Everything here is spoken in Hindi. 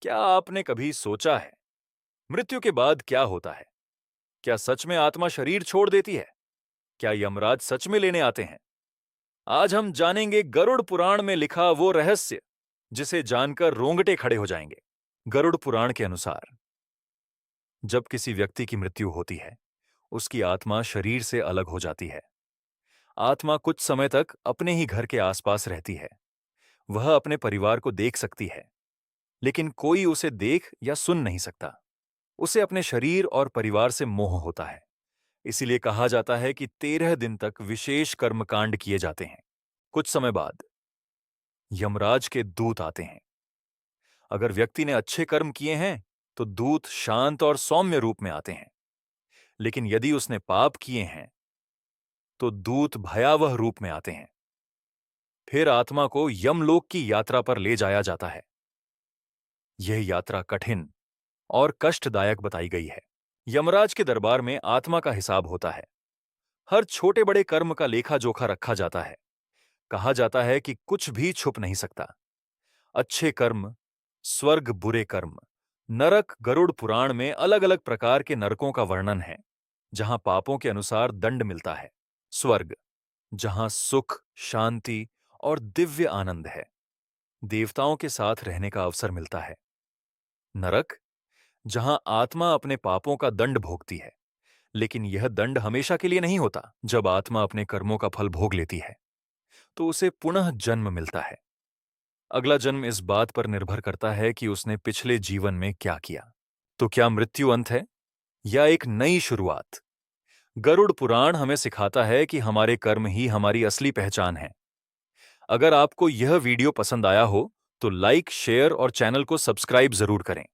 क्या आपने कभी सोचा है मृत्यु के बाद क्या होता है? क्या सच में आत्मा शरीर छोड़ देती है? क्या यमराज सच में लेने आते हैं? आज हम जानेंगे गरुड़ पुराण में लिखा वो रहस्य जिसे जानकर रोंगटे खड़े हो जाएंगे। गरुड़ पुराण के अनुसार जब किसी व्यक्ति की मृत्यु होती है, उसकी आत्मा शरीर से अलग हो जाती है। आत्मा कुछ समय तक अपने ही घर के आसपास रहती है। वह अपने परिवार को देख सकती है, लेकिन कोई उसे देख या सुन नहीं सकता। उसे अपने शरीर और परिवार से मोह होता है। इसीलिए कहा जाता है कि 13 दिन तक विशेष कर्मकांड किए जाते हैं। कुछ समय बाद यमराज के दूत आते हैं। अगर व्यक्ति ने अच्छे कर्म किए हैं तो दूत शांत और सौम्य रूप में आते हैं, लेकिन यदि उसने पाप किए हैं तो दूत भयावह रूप में आते हैं। फिर आत्मा को यमलोक की यात्रा पर ले जाया जाता है। यह यात्रा कठिन और कष्टदायक बताई गई है। यमराज के दरबार में आत्मा का हिसाब होता है। हर छोटे बड़े कर्म का लेखा जोखा रखा जाता है। कहा जाता है कि कुछ भी छुप नहीं सकता। अच्छे कर्म, स्वर्ग, बुरे कर्म, नरक। गरुड़ पुराण में अलग अलग प्रकार के नरकों का वर्णन है, जहां पापों के अनुसार दंड मिलता है। स्वर्ग, जहां सुख, शांति और दिव्य आनंद है, देवताओं के साथ रहने का अवसर मिलता है। नरक, जहां आत्मा अपने पापों का दंड भोगती है, लेकिन यह दंड हमेशा के लिए नहीं होता। जब आत्मा अपने कर्मों का फल भोग लेती है तो उसे पुनः जन्म मिलता है। अगला जन्म इस बात पर निर्भर करता है कि उसने पिछले जीवन में क्या किया। तो क्या मृत्यु अंत है या एक नई शुरुआत? गरुड़ पुराण हमें सिखाता है कि हमारे कर्म ही हमारी असली पहचान है। अगर आपको यह वीडियो पसंद आया हो तो लाइक, शेयर और चैनल को सब्सक्राइब जरूर करें।